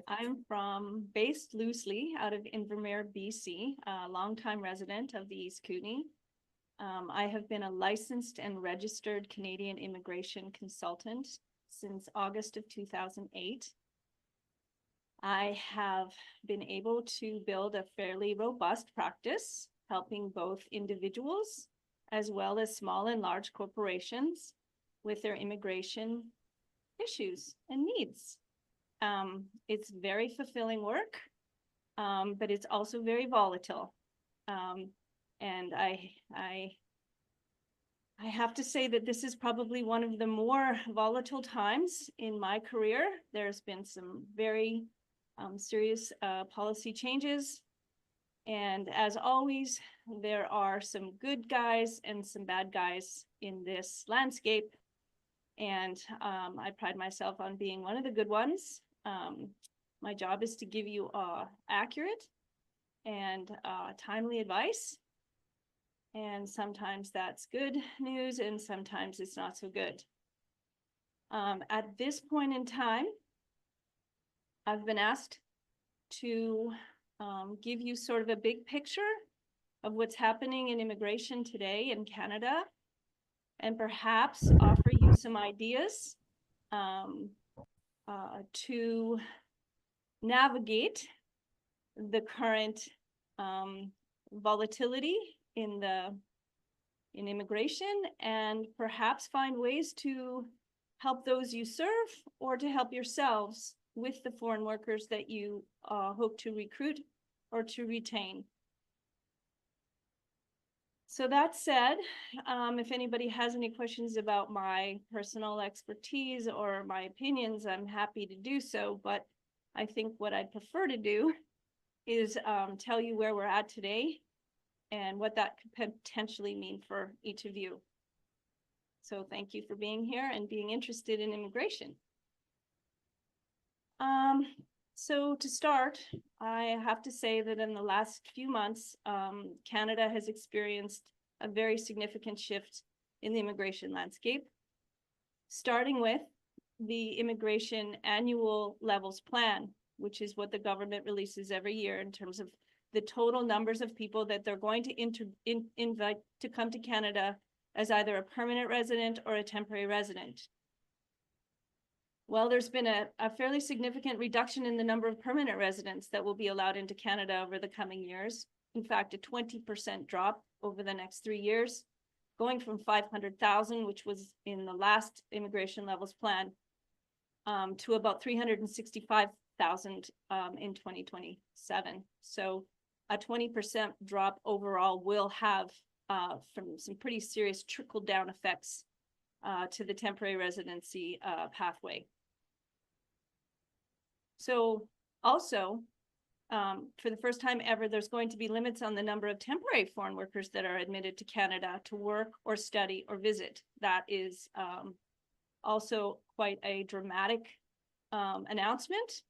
I'm based loosely out of Invermere, BC, a longtime resident of the East Kootenay. I have been a licensed and registered Canadian immigration consultant since August of 2008. I have been able to build a fairly robust practice, helping both individuals as well as small and large corporations with their immigration issues and needs. It's very fulfilling work, but it's also very volatile. And I have to say that this is probably one of the more volatile times in my career. There's been some very serious policy changes. And as always, there are some good guys and some bad guys in this landscape. And I pride myself on being one of the good ones. My job is to give you accurate and timely advice. And sometimes that's good news and sometimes it's not so good. At this point in time, I've been asked to give you sort of a big picture of what's happening in immigration today in Canada, and perhaps offer you some ideas to navigate the current volatility in immigration, and perhaps find ways to help those you serve or to help yourselves with the foreign workers that you hope to recruit or to retain. So that said, if anybody has any questions about my personal expertise or my opinions, I'm happy to do so. But I think what I'd prefer to do is tell you where we're at today and what that could potentially mean for each of you. So thank you for being here and being interested in immigration. So to start, I have to say that in the last few months, Canada has experienced a very significant shift in the immigration landscape, starting with the Immigration Annual Levels Plan, which is what the government releases every year in terms of the total numbers of people that they're going to invite to come to Canada as either a permanent resident or a temporary resident. Well, there's been a fairly significant reduction in the number of permanent residents that will be allowed into Canada over the coming years. In fact, a 20% drop over the next 3 years, going from 500,000, which was in the last Immigration Levels Plan, to about 365,000 in 2027. So a 20% drop overall will have from some pretty serious trickle-down effects to the temporary residency pathway. So also, for the first time ever, there's going to be limits on the number of temporary foreign workers that are admitted to Canada to work or study or visit. That is also quite a dramatic announcement.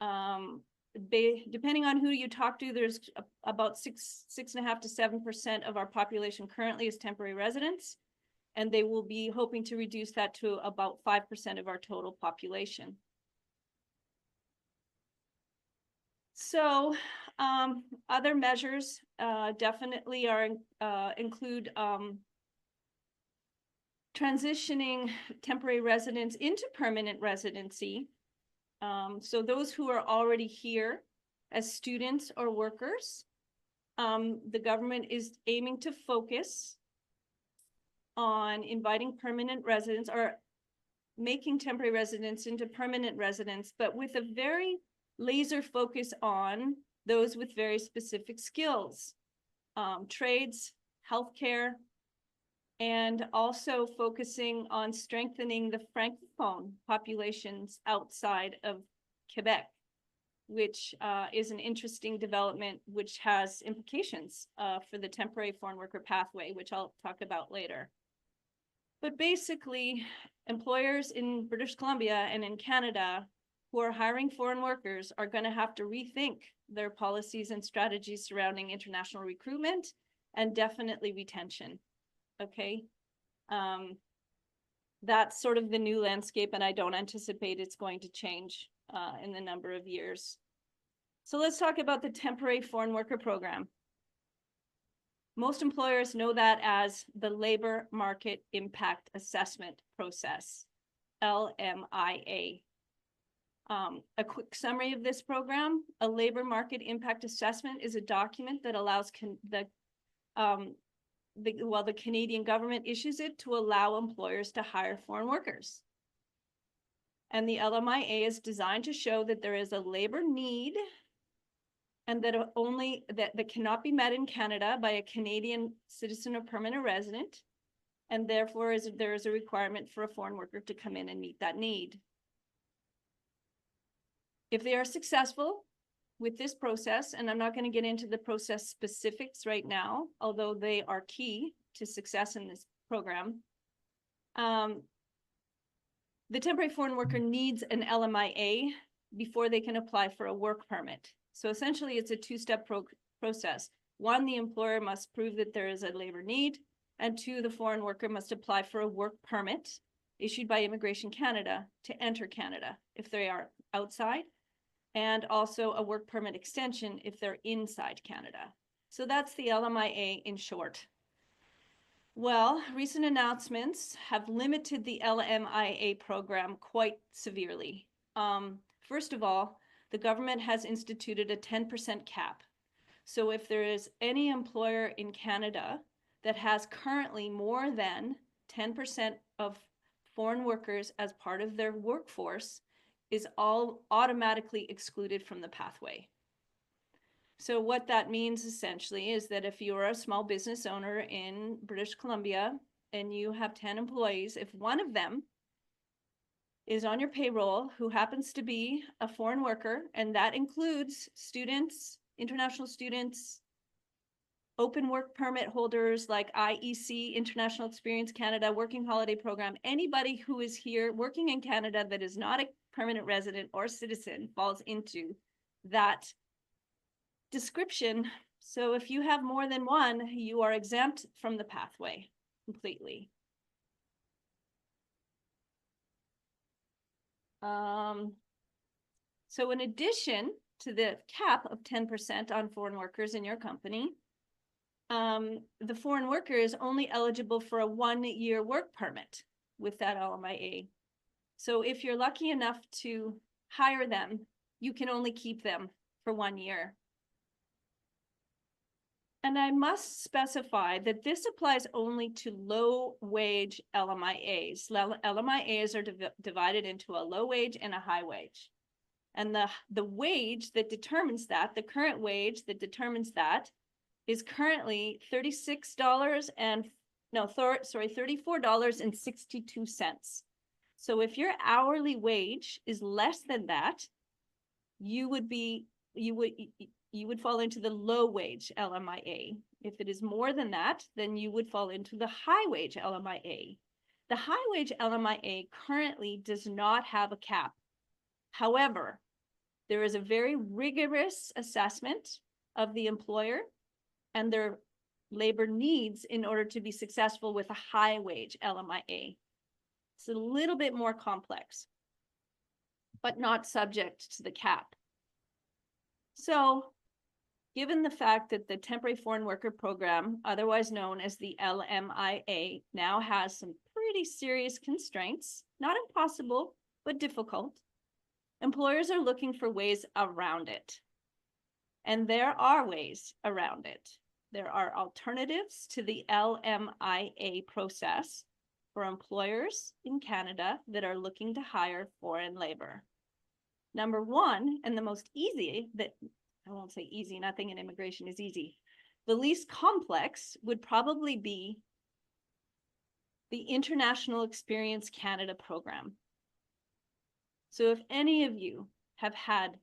Depending on who you talk to, there's about 6.5 to 7% of our population currently is temporary residents, and they will be hoping to reduce that to about 5% of our total population. So other measures definitely include transitioning temporary residents into permanent residency. So those who are already here as students or workers, the government is aiming to focus on inviting permanent residents or making temporary residents into permanent residents, but with a very laser focus on those with very specific skills, trades, healthcare, and also focusing on strengthening the Francophone populations outside of Quebec, which is an interesting development which has implications for the temporary foreign worker pathway, which I'll talk about later. But basically, employers in British Columbia and in Canada who are hiring foreign workers are going to have to rethink their policies and strategies surrounding international recruitment and definitely retention. Okay. that's sort of the new landscape, and I don't anticipate it's going to change in the number of years. So let's talk about the temporary foreign worker program. Most employers know that as the labor market impact assessment process, LMIA. A quick summary of this program: a labor market impact assessment is a document that allows the Canadian government issues it to allow employers to hire foreign workers. And the LMIA is designed to show that there is a labor need and that cannot be met in Canada by a Canadian citizen or permanent resident, and therefore there is a requirement for a foreign worker to come in and meet that need. If they are successful with this process, and I'm not going to get into the process specifics right now, although they are key to success in this program, the temporary foreign worker needs an LMIA before they can apply for a work permit. So essentially, it's a two-step process. One, the employer must prove that there is a labor need, and two, the foreign worker must apply for a work permit issued by Immigration Canada to enter Canada if they are outside, and also a work permit extension if they're inside Canada. So that's the LMIA in short. Well, recent announcements have limited the LMIA program quite severely. First of all, the government has instituted a 10% cap. So if there is any employer in Canada that has currently more than 10% of foreign workers as part of their workforce, is all automatically excluded from the pathway. So what that means essentially is that if you're a small business owner in British Columbia and you have 10 employees, if one of them is on your payroll who happens to be a foreign worker, and that includes students, international students, open work permit holders like IEC, International Experience Canada, Working Holiday Program, anybody who is here working in Canada that is not a permanent resident or citizen falls into that description. So if you have more than one, you are exempt from the pathway completely. So in addition to the cap of 10% on foreign workers in your company, the foreign worker is only eligible for a 1-year work permit with that LMIA. So if you're lucky enough to hire them, you can only keep them for 1 year. And I must specify that this applies only to low-wage LMIAs. LMIAs are divided into a low wage and a high wage. And the wage that determines that, the current wage that determines that, is currently $34.62. So if your hourly wage is less than that, you would fall into the low wage LMIA. If it is more than that, then you would fall into the high wage LMIA. The high wage LMIA currently does not have a cap. However, there is a very rigorous assessment of the employer and their labor needs in order to be successful with a high wage LMIA. It's a little bit more complex, but not subject to the cap. So, given the fact that the Temporary Foreign Worker Program, otherwise known as the LMIA, now has some pretty serious constraints, not impossible, but difficult, employers are looking for ways around it. And there are ways around it. There are alternatives to the LMIA process for employers in Canada that are looking to hire foreign labor. Number one, and the most easy, I won't say easy, nothing in immigration is easy. The least complex would probably be the International Experience Canada program. So if any of you have had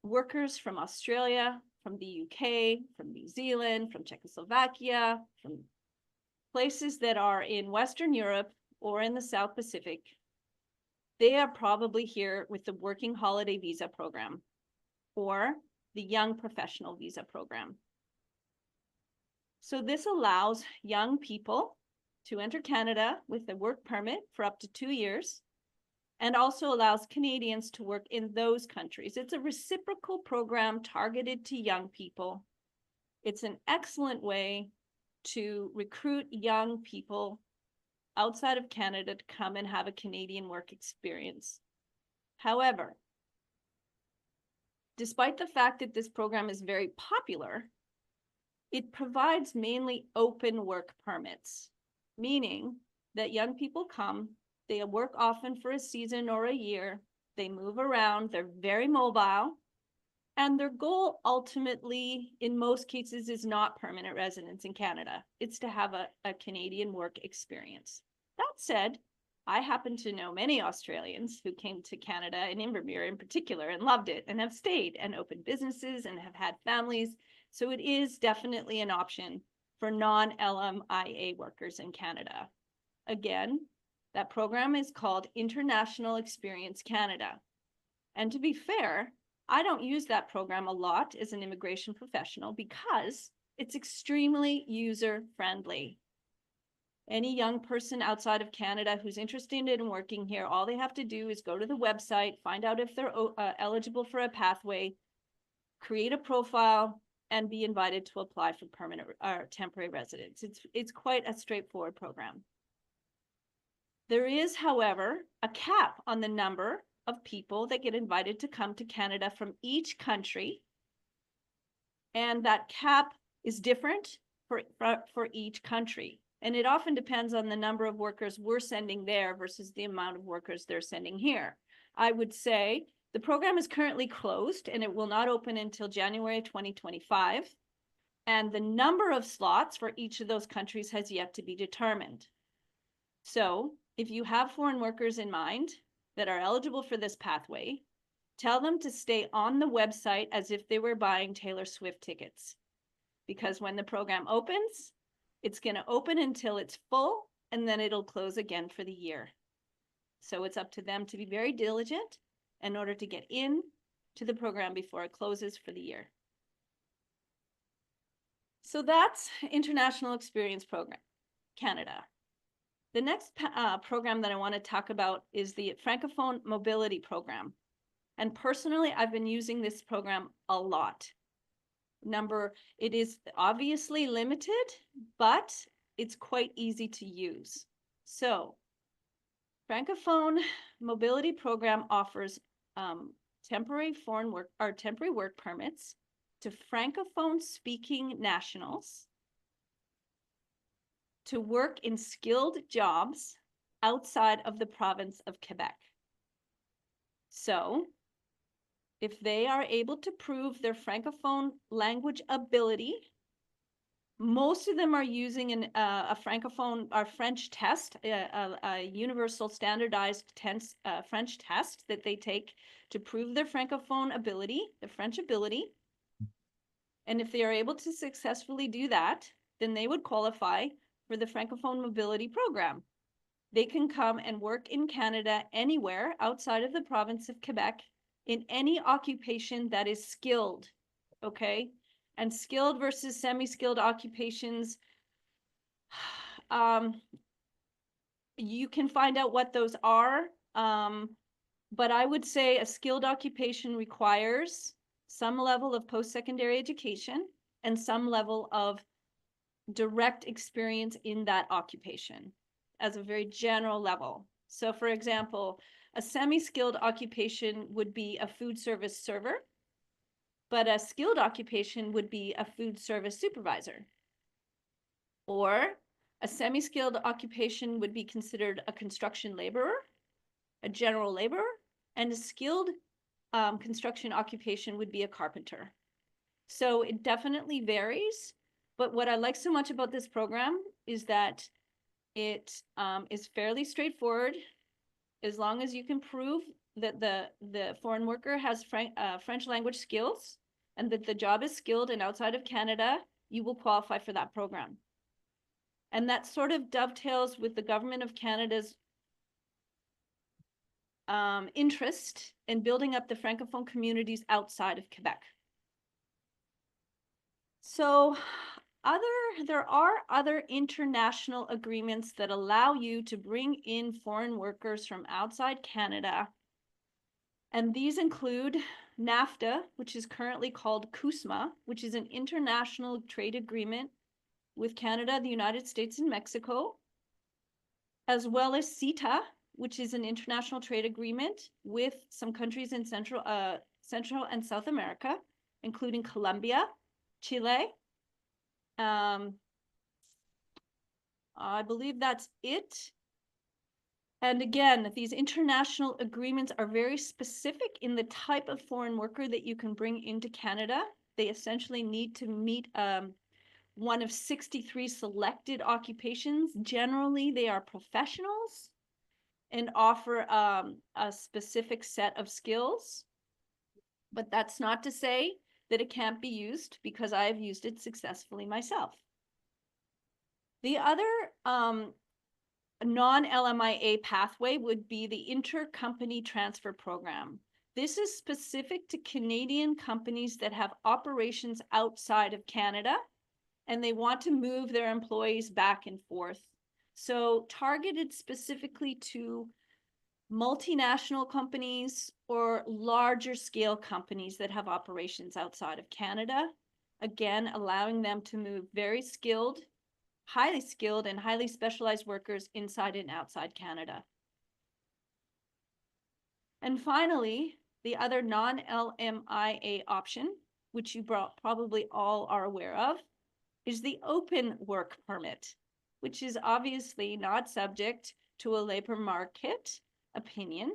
workers from Australia, from the UK, from New Zealand, from Czechoslovakia, from places that are in Western Europe or in the South Pacific, they are probably here with the Working Holiday Visa program or the Young Professional Visa program. So this allows young people to enter Canada with a work permit for up to 2 years, and also allows Canadians to work in those countries. It's a reciprocal program targeted to young people. It's an excellent way to recruit young people outside of Canada to come and have a Canadian work experience. However, despite the fact that this program is very popular, it provides mainly open work permits, meaning that young people come, they work often for a season or a year, they move around, they're very mobile, and their goal ultimately, in most cases, is not permanent residence in Canada. It's to have a Canadian work experience. That said, I happen to know many Australians who came to Canada and Invermere in particular and loved it and have stayed and opened businesses and have had families. So it is definitely an option for non-LMIA workers in Canada. Again, that program is called International Experience Canada. And to be fair, I don't use that program a lot as an immigration professional because it's extremely user-friendly. Any young person outside of Canada who's interested in working here, all they have to do is go to the website, find out if they're eligible for a pathway, create a profile, and be invited to apply for permanent or temporary residence. It's quite a straightforward program. There is, however, a cap on the number of people that get invited to come to Canada from each country. And that cap is different for each country. And it often depends on the number of workers we're sending there versus the amount of workers they're sending here. I would say the program is currently closed and it will not open until January 2025. And the number of slots for each of those countries has yet to be determined. So if you have foreign workers in mind that are eligible for this pathway, tell them to stay on the website as if they were buying Taylor Swift tickets. Because when the program opens, it's going to open until it's full, and then it'll close again for the year. So it's up to them to be very diligent in order to get in to the program before it closes for the year. So that's International Experience Program, Canada. The next program that I want to talk about is the Francophone Mobility Program. And personally, I've been using this program a lot. It is obviously limited, but it's quite easy to use. So, Francophone Mobility Program offers temporary work permits to Francophone speaking nationals to work in skilled jobs outside of the province of Quebec. So, if they are able to prove their Francophone language ability, most of them are using a French test, a universal standardized French test that they take to prove their Francophone ability, the French ability. And if they are able to successfully do that, then they would qualify for the Francophone Mobility Program. They can come and work in Canada anywhere outside of the province of Quebec in any occupation that is skilled, okay? And skilled versus semi-skilled occupations, you can find out what those are, but I would say a skilled occupation requires some level of post-secondary education and some level of direct experience in that occupation as a very general level. So for example, a semi-skilled occupation would be a food service server, but a skilled occupation would be a food service supervisor. Or a semi-skilled occupation would be considered a construction laborer, a general laborer, and a skilled construction occupation would be a carpenter. So it definitely varies, but what I like so much about this program is that it is fairly straightforward. As long as you can prove that the foreign worker has French language skills and that the job is skilled and outside of Canada, you will qualify for that program. And that sort of dovetails with the government of Canada's interest in building up the Francophone communities outside of Quebec. So there are other international agreements that allow you to bring in foreign workers from outside Canada. And these include NAFTA, which is currently called CUSMA, which is an international trade agreement with Canada, the United States, and Mexico, as well as CETA, which is an international trade agreement with some countries in Central and South America, including Colombia, Chile. I believe that's it. And again, these international agreements are very specific in the type of foreign worker that you can bring into Canada. They essentially need to meet one of 63 selected occupations. Generally, they are professionals and offer a specific set of skills. But that's not to say that it can't be used, because I have used it successfully myself. The other non-LMIA pathway would be the intercompany transfer program. This is specific to Canadian companies that have operations outside of Canada, and they want to move their employees back and forth. So targeted specifically to multinational companies or larger scale companies that have operations outside of Canada. Again, allowing them to move very skilled, highly skilled and highly specialized workers inside and outside Canada. And finally, the other non-LMIA option, which you probably all are aware of, is the open work permit, which is obviously not subject to a labor market opinion,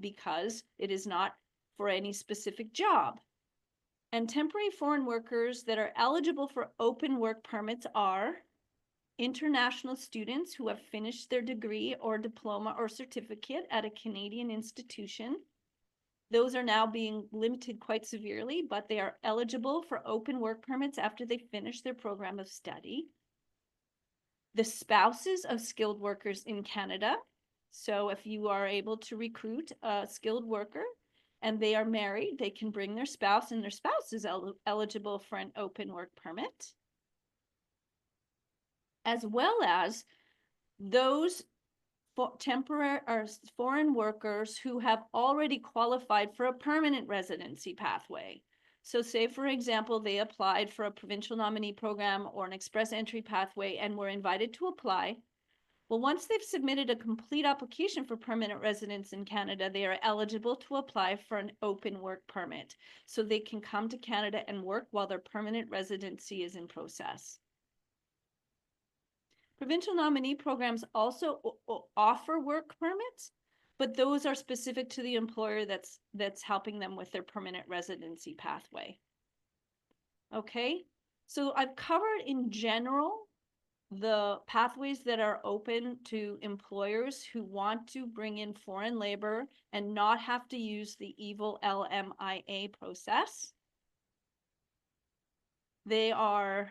because it is not for any specific job. And temporary foreign workers that are eligible for open work permits are international students who have finished their degree or diploma or certificate at a Canadian institution. Those are now being limited quite severely, but they are eligible for open work permits after they finish their program of study. The spouses of skilled workers in Canada. So if you are able to recruit a skilled worker and they are married, they can bring their spouse, and their spouse is eligible for an open work permit. As well as those temporary or foreign workers who have already qualified for a permanent residency pathway. So say, for example, they applied for a provincial nominee program or an express entry pathway and were invited to apply. Well, once they've submitted a complete application for permanent residence in Canada, they are eligible to apply for an open work permit. So they can come to Canada and work while their permanent residency is in process. Provincial nominee programs also offer work permits, but those are specific to the employer that's helping them with their permanent residency pathway. Okay, so I've covered in general the pathways that are open to employers who want to bring in foreign labor and not have to use the evil LMIA process. They all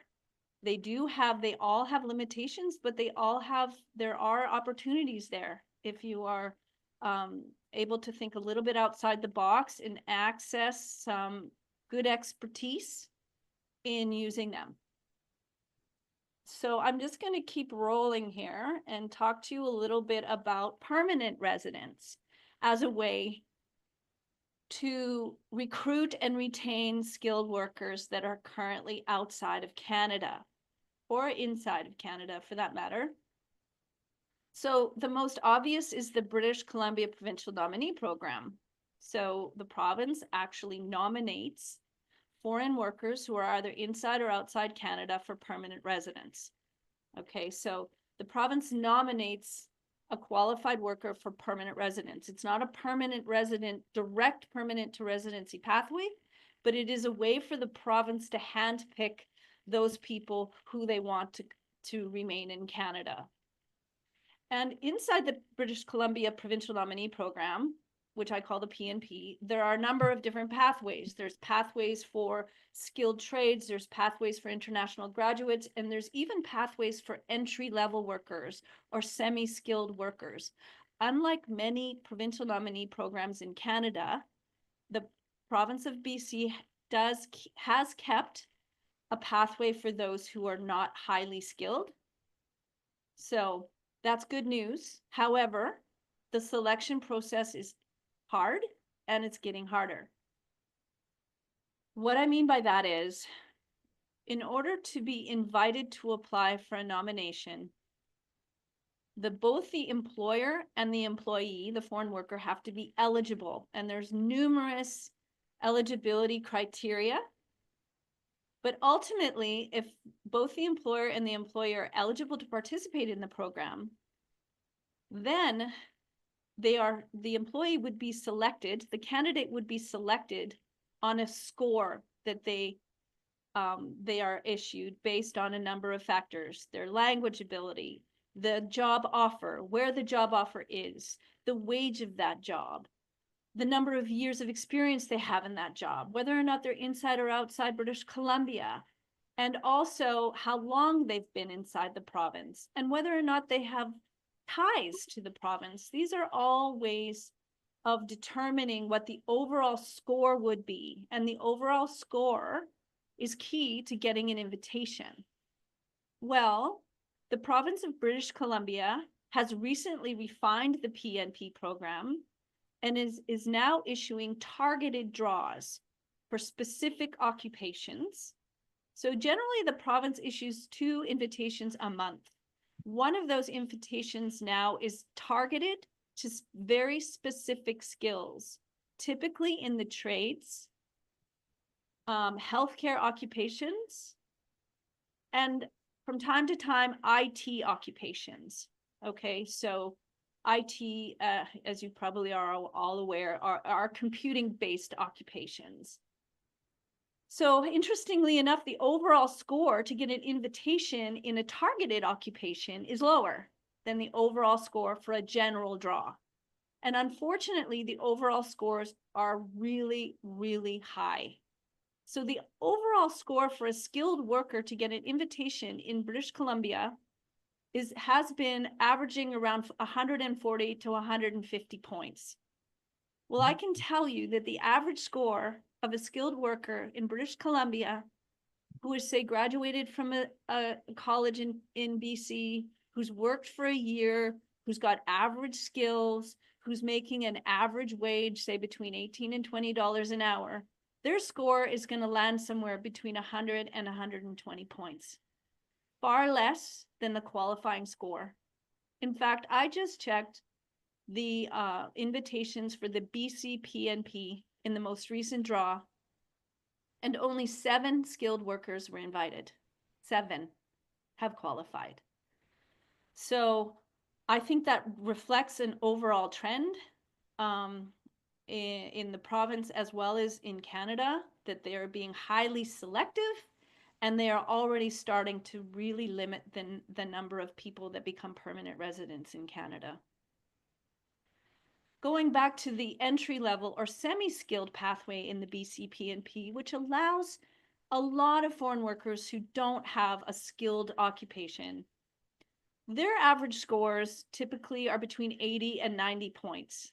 have limitations, but there are opportunities there if you are able to think a little bit outside the box and access some good expertise in using them. So I'm just going to keep rolling here and talk to you a little bit about permanent residence as a way to recruit and retain skilled workers that are currently outside of Canada or inside of Canada for that matter. So the most obvious is the British Columbia Provincial Nominee Program. So the province actually nominates foreign workers who are either inside or outside Canada for permanent residence. Okay, so the province nominates a qualified worker for permanent residence. It's not a permanent resident, direct permanent to residency pathway, but it is a way for the province to handpick those people who they want to remain in Canada. And inside the British Columbia Provincial Nominee Program, which I call the PNP, there are a number of different pathways. There's pathways for skilled trades, there's pathways for international graduates, and there's even pathways for entry-level workers or semi-skilled workers. Unlike many provincial nominee programs in Canada, the province of BC has kept a pathway for those who are not highly skilled. So that's good news. However, the selection process is hard and it's getting harder. What I mean by that is, in order to be invited to apply for a nomination, both the employer and the employee, the foreign worker, have to be eligible. And there's numerous eligibility criteria. But ultimately, if both the employer and the employer are eligible to participate in the program, then the employee would be selected, the candidate would be selected on a score that they are issued based on a number of factors: their language ability, the job offer, where the job offer is, the wage of that job, the number of years of experience they have in that job, whether or not they're inside or outside British Columbia, and also how long they've been inside the province, and whether or not they have ties to the province. These are all ways of determining what the overall score would be. And the overall score is key to getting an invitation. Well, the province of British Columbia has recently refined the PNP program and is now issuing targeted draws for specific occupations. So generally, the province issues 2 invitations a month. One of those invitations now is targeted to very specific skills, typically in the trades, healthcare occupations, and from time to time, IT occupations. Okay, so IT, as you probably are all aware, are computing-based occupations. So interestingly enough, the overall score to get an invitation in a targeted occupation is lower than the overall score for a general draw. And unfortunately, the overall scores are really, really high. So the overall score for a skilled worker to get an invitation in British Columbia has been averaging around 140 to 150 points. Well, I can tell you that the average score of a skilled worker in British Columbia who is, say, graduated from a college in BC, who's worked for a year, who's got average skills, who's making an average wage, say between $18 and $20 an hour, their score is going to land somewhere between 100 and 120 points, far less than the qualifying score. In fact, I just checked the invitations for the BC PNP in the most recent draw, and only 7 skilled workers were invited. 7 have qualified. So I think that reflects an overall trend in the province as well as in Canada, that they are being highly selective, and they are already starting to really limit the number of people that become permanent residents in Canada. Going back to the entry-level or semi-skilled pathway in the BC PNP, which allows a lot of foreign workers who don't have a skilled occupation, their average scores typically are between 80 and 90 points.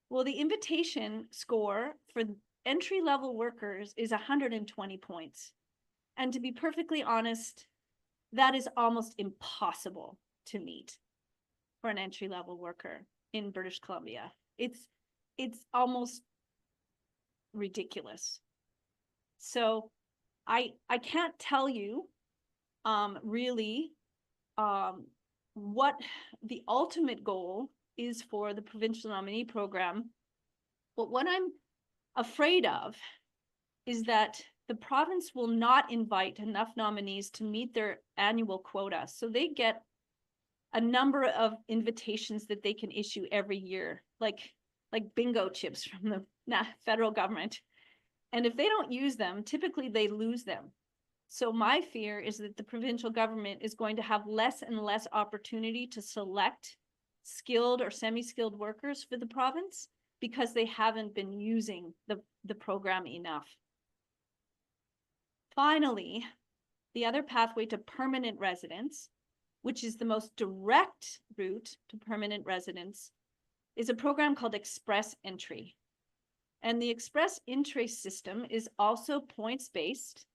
Well, the invitation score for entry-level workers is 120 points. And to be perfectly honest, that is almost impossible to meet for an entry-level worker in British Columbia. It's almost ridiculous. So I can't tell you really what the ultimate goal is for the provincial nominee program. But what I'm afraid of is that the province will not invite enough nominees to meet their annual quota. So they get a number of invitations that they can issue every year, like bingo chips from the federal government. And if they don't use them, typically they lose them. So my fear is that the provincial government is going to have less and less opportunity to select skilled or semi-skilled workers for the province because they haven't been using the program enough. Finally, the other pathway to permanent residence, which is the most direct route to permanent residence, is a program called Express Entry. And the Express Entry system is also points-based,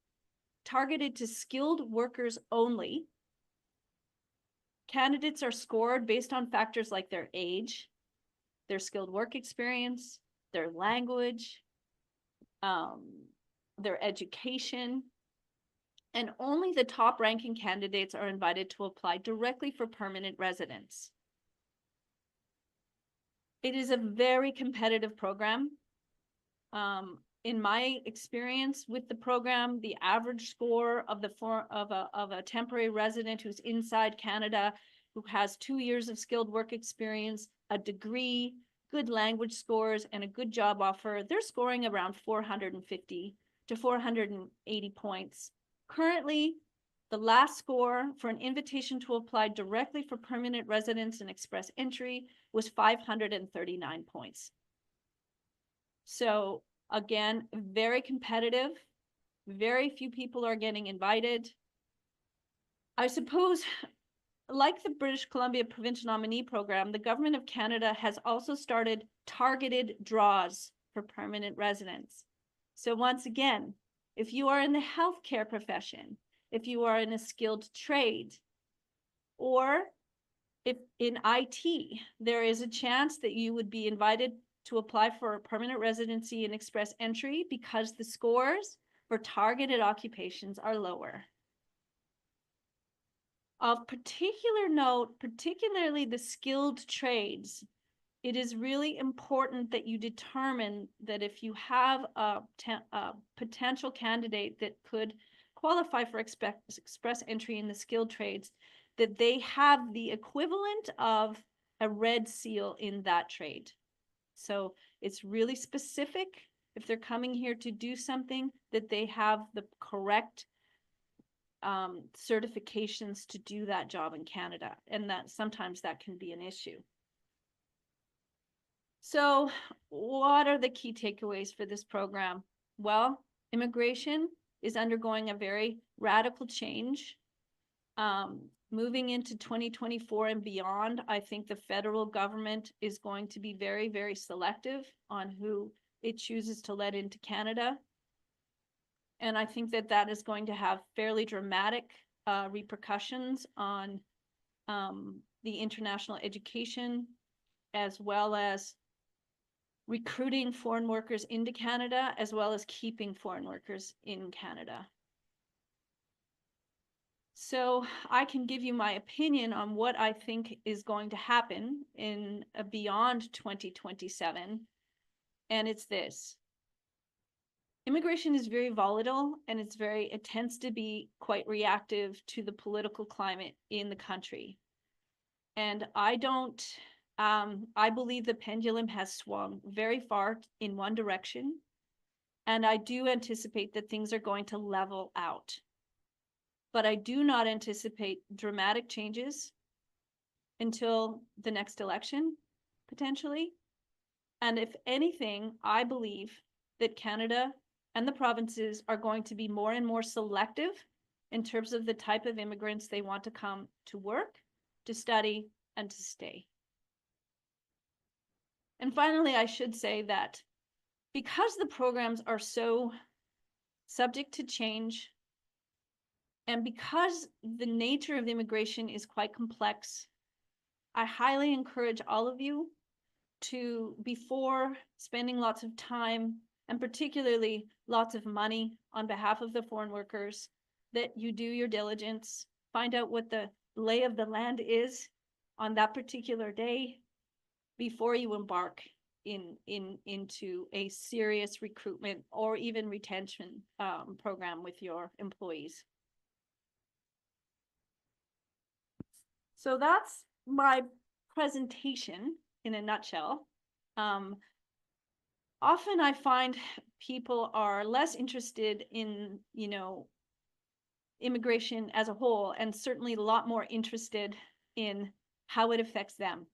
targeted to skilled workers only. Candidates are scored based on factors like their age, their skilled work experience, their language, their education, and only the top ranking candidates are invited to apply directly for permanent residence. It is a very competitive program. In my experience with the program, the average score of a temporary resident who's inside Canada, who has 2 years of skilled work experience, a degree, good language scores, and a good job offer, they're scoring around 450 to 480 points. Currently, the last score for an invitation to apply directly for permanent residence and express entry was 539 points. So again, very competitive. Very few people are getting invited. I suppose, like the British Columbia Provincial Nominee Program, the Government of Canada has also started targeted draws for permanent residents. So once again, if you are in the healthcare profession, if you are in a skilled trade, or if in IT, there is a chance that you would be invited to apply for a permanent residency and express entry because the scores for targeted occupations are lower. Of particular note, particularly the skilled trades, it is really important that you determine that if you have a potential candidate that could qualify for express entry in the skilled trades, that they have the equivalent of a red seal in that trade. So it's really specific. If they're coming here to do something, that they have the correct certifications to do that job in Canada. And that sometimes that can be an issue. So what are the key takeaways for this program? Well, immigration is undergoing a very radical change. Moving into 2024 and beyond, I think the federal government is going to be very, very selective on who it chooses to let into Canada. And I think that that is going to have fairly dramatic repercussions on the international education, as well as recruiting foreign workers into Canada, as well as keeping foreign workers in Canada. So I can give you my opinion on what I think is going to happen in beyond 2027. And it's this. Immigration is very volatile, and it tends to be quite reactive to the political climate in the country. And I believe the pendulum has swung very far in one direction. And I do anticipate that things are going to level out. But I do not anticipate dramatic changes until the next election, potentially. And if anything, I believe that Canada and the provinces are going to be more and more selective in terms of the type of immigrants they want to come to work, to study, and to stay. And finally, I should say that because the programs are so subject to change, and because the nature of immigration is quite complex, I highly encourage all of you to, before spending lots of time and particularly lots of money on behalf of the foreign workers, that you do your diligence, find out what the lay of the land is on that particular day before you embark into a serious recruitment or even retention program with your employees. So that's my presentation in a nutshell. Often I find people are less interested in, immigration as a whole, and certainly a lot more interested in how it affects them.